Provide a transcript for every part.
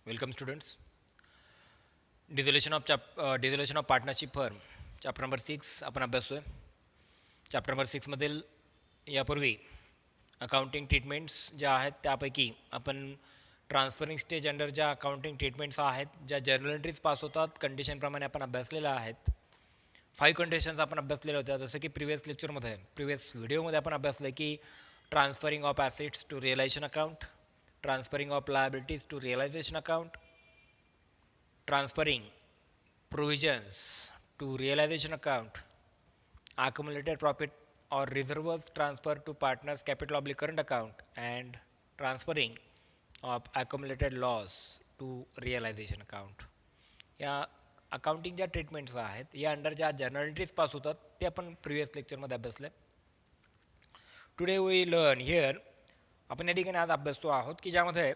Welcome students. Dissolution of partnership firm chapter number 6 आपण अभ्यासतोय. Chapter number 6 मधील यापूर्वी accounting treatments ज्या आहेत त्यापैकी आपण ट्रान्सफरिंग स्टेज अंडर ज्या अकाउंटिंग ट्रीटमेंट्स आहेत ज्या जर्नल एंट्रीज पास होतात कंडिशनप्रमाणे आपण अभ्यासलेल्या आहेत. 5 कंडिशन्स आपण अभ्यासलेल्या होत्या. जसं की प्रिव्हियस व्हिडिओमध्ये आपण अभ्यासलं की transferring of assets to realisation account, transferring of liabilities to realisation account, transferring provisions to realization account, accumulated profit or reserves transferred to partners capital oblique current account, and transferring of accumulated loss to realization account. या accounting ज्या treatments आहेत या under ज्या journal entries pass होतात ते आपण previous लेक्चरमध्ये अभ्यासले. टुडे वी लर्न हिअर आपण या ठिकाणी आज अभ्यासतो आहोत की ज्यामध्ये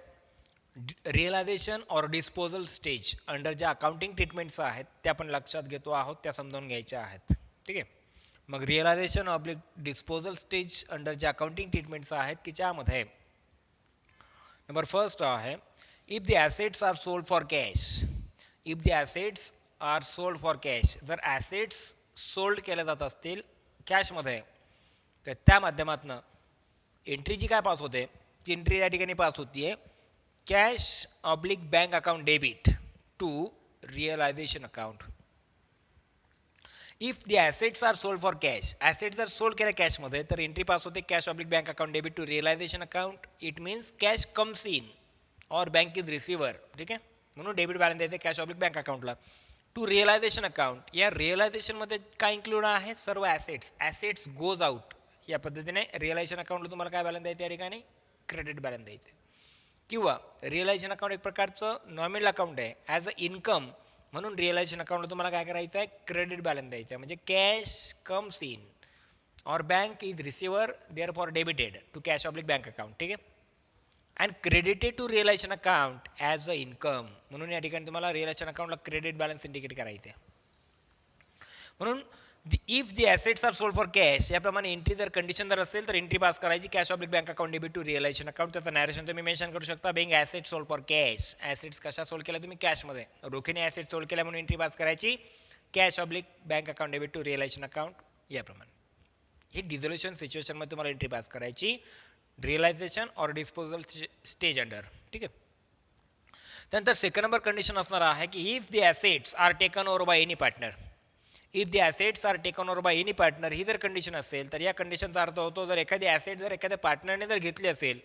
रिअलायझेशन और डिस्पोजल स्टेज अंडर ज्या अकाउंटिंग ट्रीटमेंट्स आहेत त्या आपण लक्षात घेतो आहोत, त्या समजावून घ्यायच्या आहेत. ठीक आहे. मग realisation oblique disposal stage under ज्या अकाउंटिंग ट्रीटमेंट्स आहेत की ज्यामध्ये नंबर फर्स्ट आहे if the assets are sold for cash. If the assets are sold for cash, जर ॲसेट्स सोल्ड केल्या जात असतील कॅशमध्ये तर त्या माध्यमातून एंट्री जी काय पास होते ती एंट्री या ठिकाणी पास होती आहे cash oblique bank account debit to realisation account. If the assets are sold for cash, assets जर सोल्ड केल्या कॅशमध्ये तर एंट्री पास होते cash oblique bank account debit to realisation account. It means cash comes in और bank is receiver. ठीक आहे. म्हणून debit balance द्यायचे कॅश ऑब्लिक बँक अकाउंटला. टू रिअलायझेशन अकाउंट, या रिअलायझेशनमध्ये काय इन्क्लूड आहे सर्व ॲसेट्स गोज आउट. या पद्धतीने रिअलायझेशन अकाउंटला तुम्हाला काय बॅलन्स द्यायचं या ठिकाणी क्रेडिट बॅलन्स द्यायचे. किंवा रिअलायझेशन अकाउंट एक प्रकारचं नॉमिनल अकाउंट आहे ॲज अ इन्कम, म्हणून रिअलायझेशन अकाउंटला तुम्हाला काय करायचं आहे क्रेडिट बॅलन्स द्यायचं आहे. म्हणजे कॅश कम्स इन और bank is receiver therefore debited to cash oblique bank account. ठीक आहे. And credited to realisation account as a income, म्हणून या ठिकाणी तुम्हाला रिअलायझेशन अकाउंटला क्रेडिट बॅलन्स इंडिकेट करायचं आहे. म्हणून if the assets are sold for cash याप्रमाणे एंट्री जर कंडिशन जर असेल तर एंट्री पास करायची cash oblique bank account debit to realisation account. त्याचं नॅरेशन तुम्ही मेन्शन करू शकता being asset sold for cash. Assets कशा सोल्ड केल्या तुम्ही कॅशमध्ये, रोखीने ॲसेट सोल्ड केल्या म्हणून एंट्री पास करायची cash oblique bank account debit to realisation account. याप्रमाणे ही डिझोल्युशन सिच्युएशनमध्ये तुम्हाला एंट्री पास करायची रिअलायझेशन और डिस्पोजल स्टेज अंडर. ठीक आहे. त्यानंतर सेकंड नंबर कंडिशन असणार आहे की if the assets are taken over by any partner. If the assets are taken over by any partner ही जर कंडिशन असेल तर या कंडिशनचा अर्थ होतो जर एखादी ॲसेट जर एखाद्या पार्टनरने जर घेतली असेल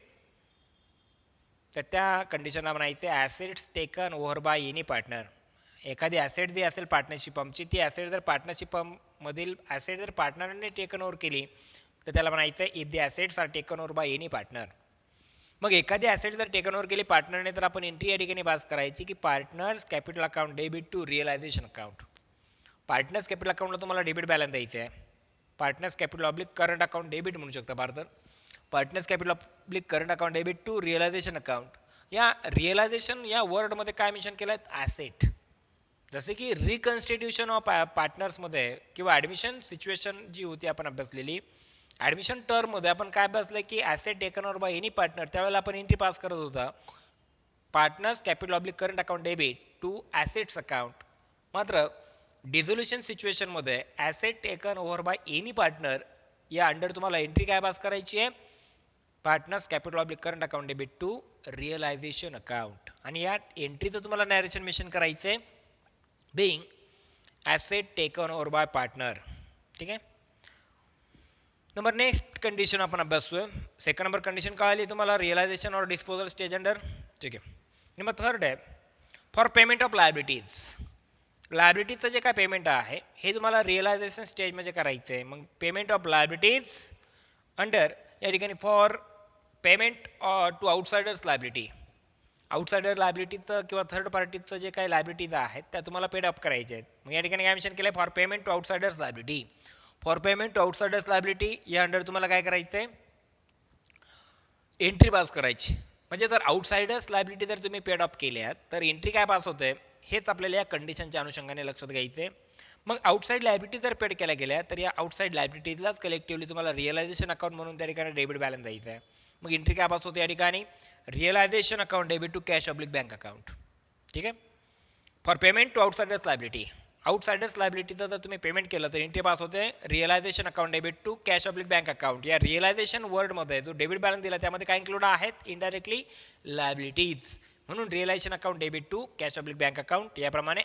तर त्या कंडिशनला म्हणायचे assets taken over by any partner. एखादी ॲसेट जी असेल पार्टनरशिप फर्मची ती ॲसेट जर पार्टनरशिप फर्ममधील ॲसेट जर पार्टनरने टेकन ओव्हर केली तर त्याला म्हणायचं if the assets are taken over by any partner. मग एखादी ॲसेट जर टेकन ओव्हर केली पार्टनरने तर आपण एंट्री या ठिकाणी पास करायची की partners capital account debit to realisation account. Partners capital अकाउंटला तुम्हाला डेबिट बॅलन्स द्यायचं आहे. Partners capital oblique current account debit म्हणू शकता भारतात. Partners capital oblique current account debit to realisation account. या रिअलायझेशन या वर्डमध्ये काय मेन्शन केलं आहे ॲसेट. जसे की रिकन्स्टिट्यूशन ऑफ पार्टनर्समध्ये किंवा ॲडमिशन सिच्युएशन जी होती आपण अभ्यासलेली ॲडमिशन टर्ममध्ये आपण काय अभ्यासलं की asset taken over by any partner त्यावेळेला आपण एंट्री पास करत होता partners capital oblique current account debit to assets account. मात्र डिझोल्युशन सिच्युएशनमध्ये asset taken over by any partner या अंडर तुम्हाला एंट्री काय पास करायची आहे partners capital oblique current account debit to realisation account. आणि या एंट्रीचं तुम्हाला नॅरेशन मेन्शन करायचं आहे being asset taken over by partner. ठीक आहे. नंबर नेक्स्ट कंडिशन आपण अभ्यासतोय. सेकंड नंबर कंडिशन कळाली तुम्हाला रिअलायझेशन और डिस्पोजल स्टेज अंडर. ठीक आहे. नंबर थर्ड आहे फॉर पेमेंट ऑफ लायबिलिटीज. लायबिलिटीजचं जे काय पेमेंट आहे हे तुम्हाला रिअलायझेशन स्टेज म्हणजे करायचं आहे. मग पेमेंट ऑफ लायबिलिटीज अंडर या ठिकाणी for payment to outsiders liability. Outsider लायबिलिटीचं किंवा थर्ड पार्टीचं जे काही लायबिलिटीज आहेत त्या तुम्हाला पेड अप करायचे आहेत. मग या ठिकाणी काय मेन्शन केलं आहे for payment to outsiders liability. For payment to outsiders liability या अंडर तुम्हाला काय करायचं आहे एंट्री पास करायची. म्हणजे जर आउटसायडर्स लायबिलिटी जर तुम्ही पेड अप केल्या तर एंट्री काय पास होते हेच आपल्याला या कंडिशनच्या अनुषंगाने लक्षात घ्यायचं आहे. मग आउटसाईड लायबिलिटी जर पेड केल्या गेल्या तर या आउटसाईड लायबिलिटीजलाच कलेक्टिव्हली तुम्हाला रिअलायझेशन अकाउंट म्हणून त्या ठिकाणी डेबिट बॅलन्स द्यायचा आहे. मग एंट्री काय पास होते या ठिकाणी realisation account debit to cash oblique bank account. ठीक आहे. For payment to outsiders liability, outsiders लायबिलिटीचं जर तुम्ही पेमेंट केलं तर एंट्री पास होते realisation account debit to cash oblique bank account. या रिअलायझेशन वर्डमध्ये जो डेबिट बॅलन्स दिला त्यामध्ये काय इन्क्लूड आहेत, इनडायरेक्टली लायबिलिटीज. म्हणून realisation account debit to cash oblique bank account याप्रमाणे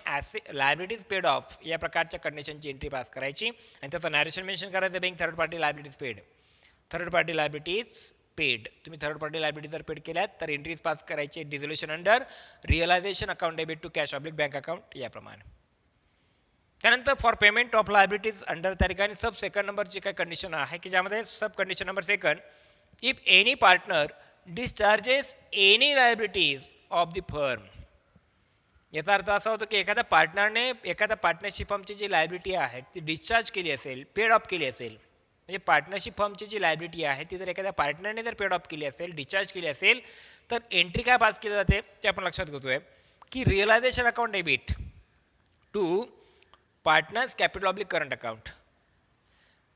लायबिलिटीज पेड ऑफ या प्रकारच्या कंडिशनची एंट्री पास करायची आणि त्याचं नॅरेशन मेन्शन करायचं bank third party liabilities paid. Third party liabilities paid, तुम्ही थर्ड पार्टी लायबिलिटी जर पेड केल्यात तर एंट्रीज पास करायची dissolution under realisation account debit to cash oblique bank account याप्रमाणे. त्यानंतर for payment of liabilities under त्या ठिकाणी सब सेकंड नंबरची काय कंडिशन आहे की ज्यामध्ये sub condition number second, if any partner discharges any liabilities of the firm. याचा अर्थ असा होतो की एखाद्या पार्टनरने एखाद्या पार्टनरशिप फर्मची जी लायबिलिटी आहे ती डिस्चार्ज केली असेल, पेड ऑफ केली असेल, म्हणजे पार्टनरशिप फर्मची जी लायबिलिटी आहे ती जर एखाद्या पार्टनरने जर पेड ऑफ केली असेल, डिस्चार्ज केली असेल तर एंट्री काय पास केली जाते ते आपण लक्षात घेतोय की realisation account debit to partners capital oblique current account.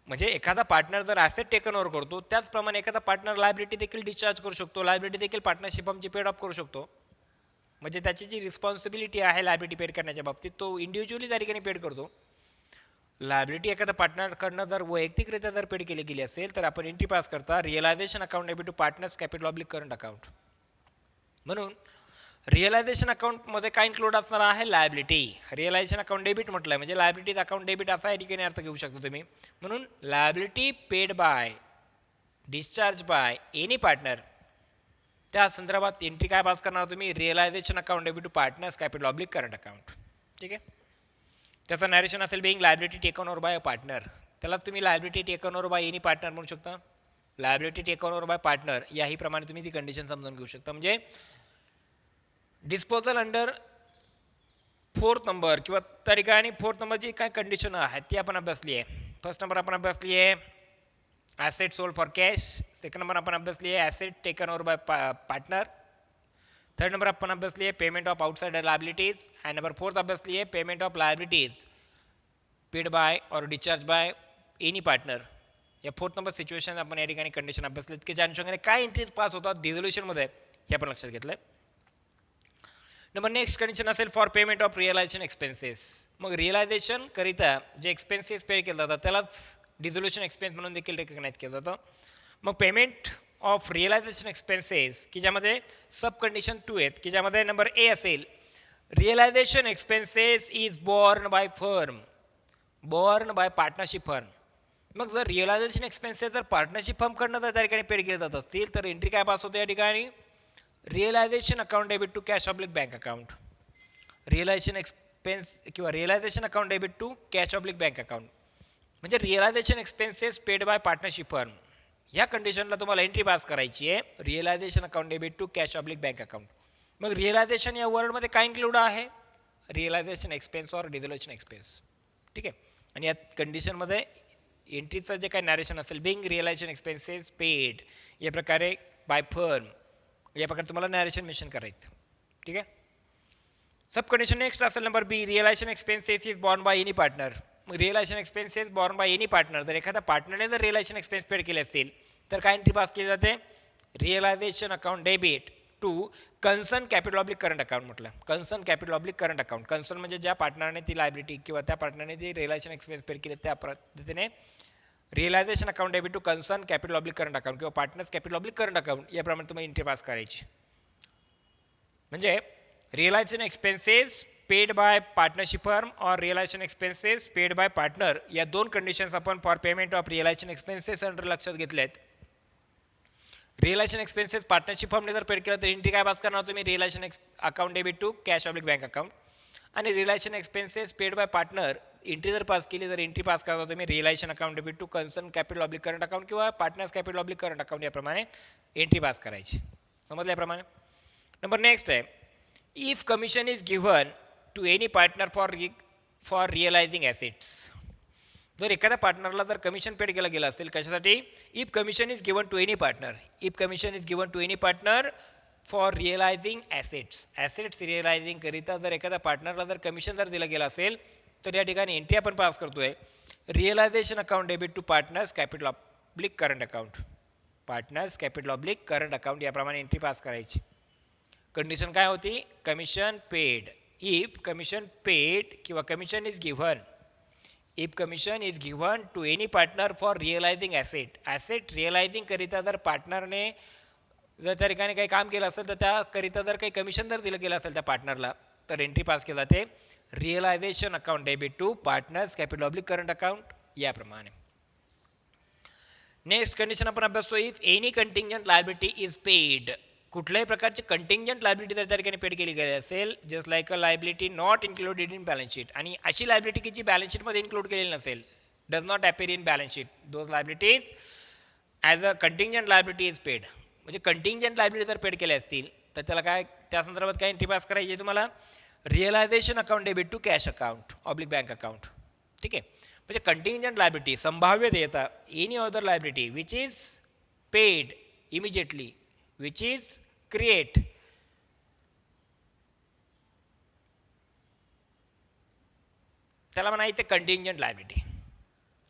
म्हणजे एखादा पार्टनर जर ॲसेट टेकन ओव्हर करतो त्याचप्रमाणे एखादा पार्टनर लायबिलिटी देखील डिस्चार्ज करू शकतो, लायबिलिटी देखील पार्टनरशिप फर्मची पेड ऑफ करू शकतो. म्हणजे त्याची जी रिस्पॉन्सिबिलिटी आहे लायबिलिटी पेड करण्याच्या बाबतीत तो इंडिव्हिज्युअली त्या ठिकाणी पेड करतो. लायबिलिटी एखाद्या पार्टनरकडनं जर वैयक्तिकरित्या जर पेड केली गेली असेल तर आपण एंट्री पास करता realisation account debit to partners capital oblique current account. म्हणून रिअलायझेशन अकाउंटमध्ये काय इन्क्लूड असणार आहे, लायबिलिटी. रिअलायझेशन अकाउंट डेबिट म्हटलं म्हणजे लायबिलिटीज अकाउंट डेबिट असा या ठिकाणी अर्थ घेऊ शकतो तुम्ही. म्हणून liability paid by discharge by any partner त्या संदर्भात एंट्री काय पास करणार तुम्ही, realisation account debit to partners capital oblique current account. ठीक आहे. त्याचं नॅरेशन असेल being liability taken over by a partner. त्यालाच तुम्ही liability taken over by any partner म्हणू शकता. Liability taken over by partner याही प्रमाणे तुम्ही ती कंडिशन समजून घेऊ शकता. म्हणजे डिस्पोजल अंडर फोर्थ नंबर किंवा त्या ठिकाणी फोर्थ नंबरची काय कंडिशन आहे ती आपण अभ्यासली आहे. फर्स्ट नंबर आपण अभ्यासली आहे asset sold for cash. Second number आपण अभ्यासली आहे asset taken over by partner. Third number आपण अभ्यासली आहे payment of outsider liabilities. And number fourth अभ्यासली आहे payment of liabilities paid by और डिस्चार्ज बाय एनी पार्टनर. या फोर्थ नंबर सिच्युएशन आपण या ठिकाणी कंडिशन अभ्यासलीत की ज्या अनुषंगाने काय एंट्रीज पास होतात डिझोल्युशनमध्ये हे आपण लक्षात घेतलं. नंबर नेक्स्ट कंडिशन असेल for payment of realisation expenses. मग रिअलायझेशन करिता जे एक्सपेन्सेस पे केलं जातात त्यालाच डिझोल्युशन एक्सपेन्स म्हणून देखील रेकग्नाइज केलं जातं. मग पेमेंट ऑफ रिअलायझेशन एक्सपेन्सेस की ज्यामध्ये सब कंडिशन 2 आहेत की ज्यामध्ये नंबर ए असेल realisation expenses is borne by firm, borne by partnership firm. मग जर रिअलायझेशन एक्सपेन्सेस जर पार्टनरशिप फर्मकडनं जर त्या ठिकाणी पेड केले जात असतील तर एंट्री काय पास होते या ठिकाणी, realisation account debit to cash oblique bank account. Realisation expense किंवा realisation account debit to cash oblique bank account म्हणजे realisation expenses paid by partnership firm. ह्या कंडिशनला तुम्हाला एंट्री पास करायची आहे realisation account debit to cash oblique bank account. मग realisation या वर्डमध्ये काय इन्क्लूड आहे, realisation expense or dissolution expense. ठीक आहे. आणि या कंडिशनमध्ये एंट्रीचं जे काय नॅरेशन असेल बिंग रिअलायझेशन एक्सपेन्सेस पेड या प्रकारे बाय फर्म या प्रकारे तुम्हाला नॅरेशन मेन्शन करायचं. ठीक आहे. सब कंडिशन नेक्स्ट असेल number B realisation expenses is borne by any partner. मग realisation expenses borne by any partner जर एखाद्या पार्टनरने जर रिअलायझेशन एक्सपेन्स पेड केले असतील तर काय एंट्री पास केली जाते, realisation account debit to concern capital oblique current account. म्हटलं concern capital oblique current account. Concern म्हणजे ज्या पार्टनरने ती लायबिलिटी किंवा त्या पार्टनरने जी रिअलायझेशन एक्सपेन्स पेड केले त्या पद्धतीने realisation account debit to concern capital oblique current account किंवा partners capital oblique current account याप्रमाणे तुम्ही एंट्री पास करायची. म्हणजे realisation expenses paid by partnership firm और realisation expenses paid by partner या दोन कंडिशन्स आपण for payment of realisation expenses under लक्षात घेतलेत. रिअलायझेशन एक्सपेन्सेस पार्टनरशिप फर्मने जर पेड केलं तर एंट्री काय पास करणार तुम्ही, realisation account debit to cash oblique bank account. आणि realisation expenses paid by partner entry जर पास केली तर एंट्री पास करता तुम्ही realisation account debit to concern capital oblique current account किंवा partners capital oblique current account याप्रमाणे entry pass करायची. समजल्याप्रमाणे. नंबर नेक्स्ट आहे if commission is given to any partner for realising assets. जर एखाद्या पार्टनरला जर कमिशन पेड केलं गेलं असेल कशासाठी, if commission is given to any partner, if commission is given to any partner for realising assets. Assets realising करिता जर एखाद्या पार्टनरला जर कमिशन जर दिलं गेलं असेल तर या ठिकाणी एंट्री आपण पास करतोय realisation account debit to partners capital oblique current account. Partners capital oblique current account याप्रमाणे एंट्री पास करायची. कंडिशन काय होती, commission paid. If commission paid किंवा commission is given, if commission is given to any partner for realising asset, asset realising करिता जर पार्टनरने जर त्या ठिकाणी काही काम केलं असेल तर त्याकरिता जर काही कमिशन जर दिलं गेलं असेल त्या पार्टनरला, तर एंट्री पास केलं जाते realisation account debit to partners capital oblique current account याप्रमाणे. नेक्स्ट कंडिशन आपण अभ्यासतो, if any contingent liability is paid, कुठल्याही प्रकारची कंटिंजंट लायबिलिटी जर त्या ठिकाणी पेड केली गेली असेल, just like a liability not included in balance sheet, आणि अशी लायबिलिटी की जी बॅलन्स शीटमध्ये इन्क्लूड केलेली नसेल, does not appear in balance sheet, those liabilities as a contingent liability is paid. म्हणजे कंटिंजंट लायबिलिटी जर पेड केल्या असतील तर त्याला काय, त्या संदर्भात काय एंट्री पास करायची आहे तुम्हाला, realisation account debit to cash account oblique bank account. ठीक आहे, म्हणजे कंटिंजंट लायबिलिटी संभाव्य देयता, any other liability which is paid immediately, which is create त्याला म्हणायचं कंटिंजंट लायबिलिटी.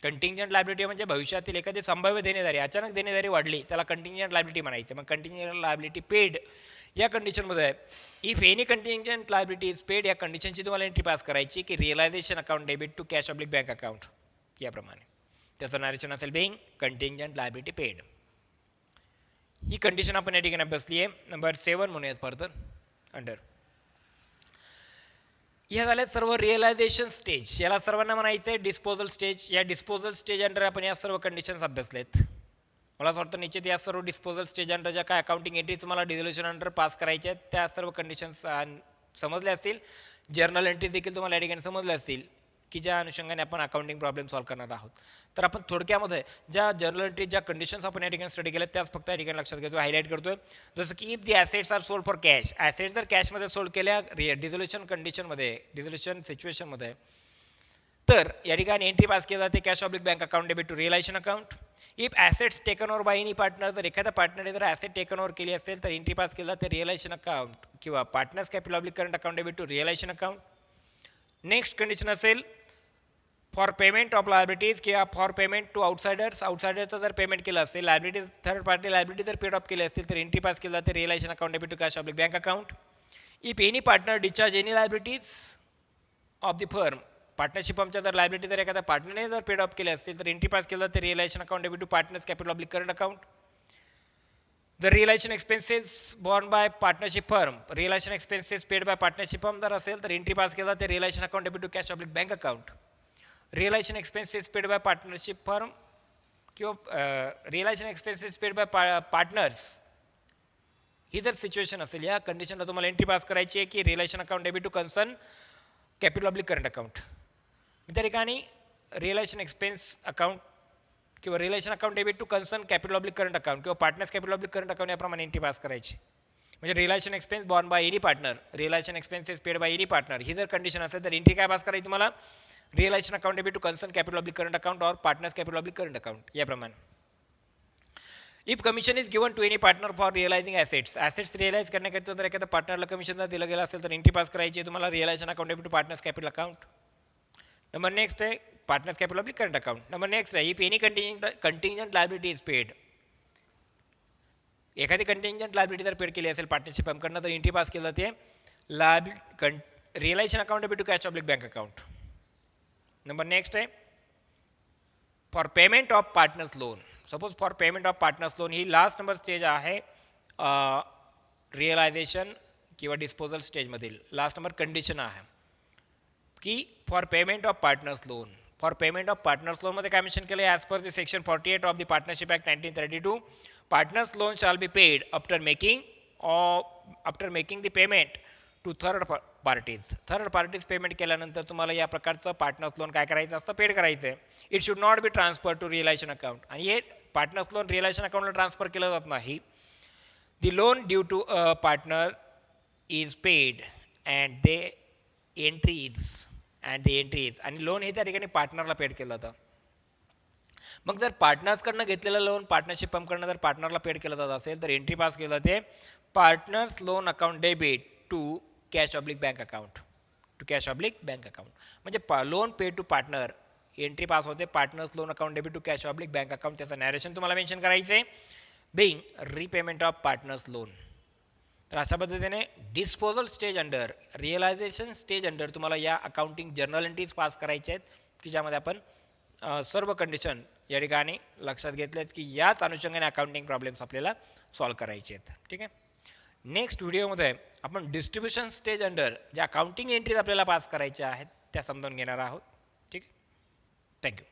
कंटिंजंट लायबिलिटी म्हणजे भविष्यातील एखादी संभाव्य देणेदारी, अचानक देणेदारी वाढली त्याला कंटिंजंट लायबिलिटी म्हणायचं. मग कंटिंजंट लायबिलिटी पेड या कंडिशनमध्ये आहे. If any contingent liability is paid या कंडिशनची तुम्हाला एंट्री पास करायची की realisation account debit to cash oblique bank account याप्रमाणे. त्याचं नरेशन असेल बिंग कंटिंजंट लायबिलिटी पेड. ही कंडिशन आपण या ठिकाणी अभ्यासली आहे. नंबर 7 म्हणूयात फर्दर अंडर. या झाल्या सर्व रिअलायझेशन स्टेज, याला सर्वांना म्हणायचं आहे डिस्पोजल स्टेज. या डिस्पोजल स्टेज अंडर आपण या सर्व कंडिशन्स अभ्यासलेत. मला असं वाटतं निश्चित या सर्व डिस्पोजल स्टेज अंडर ज्या काय अकाउंटिंग एंट्रीज मला डिझोल्युशन अंडर पास करायच्या आहेत त्या सर्व कंडिशन्स समजल्या असतील. जर्नल एंट्रीज देखील तुम्हाला या ठिकाणी समजल्या असतील की ज्या अनुषंगाने आपण अकाउंटिंग प्रॉब्लेम सॉल्व्ह करणार आहोत. तर आपण थोडक्यामध्ये ज्या जर्नल एंट्रीज ज्या कंडिशन्स आपण या ठिकाणी स्टडी केल्या त्याच फक्त या ठिकाणी लक्षात घेतो, हायलाईट करतोय. जसं की if the assets are sold for cash, assets जर कॅशमध्ये सोल्ड केल्या डिझोल्युशन कंडिशनमध्ये, डिझोल्युशन सिच्युएशनमध्ये, तर या ठिकाणी एंट्री पास केली जाते cash oblique bank account debit to realisation account. If assets taken over by any partner, जर एखाद्या पार्टनरने जर ॲसेट टेकन ओव्हर केली असेल तर एंट्री पास केली जाते रिअलायझेशन अकाउंट किंवा partners capital oblique current account debit to realisation account. Next condition असेल फॉर पेमेंट ऑफ लायबिलिटीज किंवा फॉर पेमेंट टू आउटसायडर्स, आउटसायडरचं जर पेमेंट केलं असेल, लायबिलिटी थर्ड पार्टी लायबिलिटी जर पेड ऑफ केली असतील तर एंट्री पास केली जाते realisation account debit to cash oblique bank account. If any partner discharge any liabilities of the firm, partnership फर्मच्या जर लायबिलिटी जर एखाद्या पार्टनरने जर पेड ऑफ केले असतील तर एंट्री पास केलं जाते realisation account debit to partners capital oblique current account. जर realisation expenses borne by partnership firm, realisation expenses paid by partnership firm जर असेल तर एंट्री पास केलं जाते realisation account debit to cash oblique bank account. Realisation expenses paid by partnership firm किंवा realisation expenses paid by partners ही जर situation असेल या कंडिशनला तुम्हाला एंट्री पास करायची आहे की realisation account debit to concern capital oblique current account. त्या ठिकाणी रिअलायझेशन एक्सपेन्स अकाउंट किंवा realisation account debit to concern capital oblique current account किंवा partners capital oblique current account याप्रमाणे एंट्री पास करायची. म्हणजे realisation expense borne by any partner, realisation expenses paid by any partner ही जर condition असेल तर entry काय पास करायची तुम्हाला, realisation account debit to concern capital oblique current account और partners capital oblique current account याप्रमाणे. If commission is given to any partner for realising assets, assets realise करण्याकरिता जर एखाद्या पार्टनरला कमिशन जर दिलं गेलं असेल तर एंट्री पास करायची आहे तुम्हाला realisation account debit to partners capital account. Number next आहे partners capital oblique current account. Number next आहे if any contingent liability is paid, एखादी कंटिंजंट लायबिलिटी जर पेड केली असेल पार्टनरशिप फर्मकडनं तर एंट्री पास केली जाते realisation account debit to cash oblique bank account. Number next आहे for payment of partners loan. Suppose for payment of partners loan ही last number stage आहे रिअलायझेशन किंवा डिस्पोजल स्टेजमधील लास्ट नंबर कंडिशन आहे की for payment of partners loan. For payment of partners लोनमध्ये काय mention केलं आहे, as per the section 48 of the partnership act 1932 partners loan shall be paid after making the payment to third parties. Third parties payment केल्यानंतर तुम्हाला या प्रकारचं partners loan काय करायचं असतं, पेड करायचं आहे. It should not be transfer to realisation account. आणि हे पार्टनर्स लोन रिअलायझेशन अकाउंटला ट्रान्सफर केलं जात नाही. The loan due to a partner is paid and the entries आणि लोन हे त्या ठिकाणी पार्टनरला पेड केलं जातं. मग जर पार्टनर्सकडनं घेतलेलं लोन पार्टनरशिप फर्मकडनं जर पार्टनरला पेड केलं जात असेल तर एंट्री पास केलं जाते partners loan account debit to cash oblique bank account. म्हणजे loan paid to partner entry pass होते partners loan account debit to cash oblique bank account. त्याचं नॅरेशन तुम्हाला मेन्शन करायचं आहे being repayment of partners loan. तर अशा पद्धतीने disposal stage under, realisation stage under तुम्हाला या अकाउंटिंग जर्नल एंट्रीज पास करायच्या आहेत की ज्यामध्ये आपण सर्व कंडिशन या ठिकाणी लक्षात घेतले आहेत की याच अनुषंगाने अकाउंटिंग प्रॉब्लेम्स आपल्याला सॉल्व करायचे आहेत. ठीक आहे. नेक्स्ट व्हिडिओमध्ये आपण डिस्ट्रीब्युशन स्टेज अंडर ज्या अकाउंटिंग एंट्रीज आपल्याला पास करायच्या आहेत त्या समजून घेणार आहोत. ठीक आहे. थँक्यू.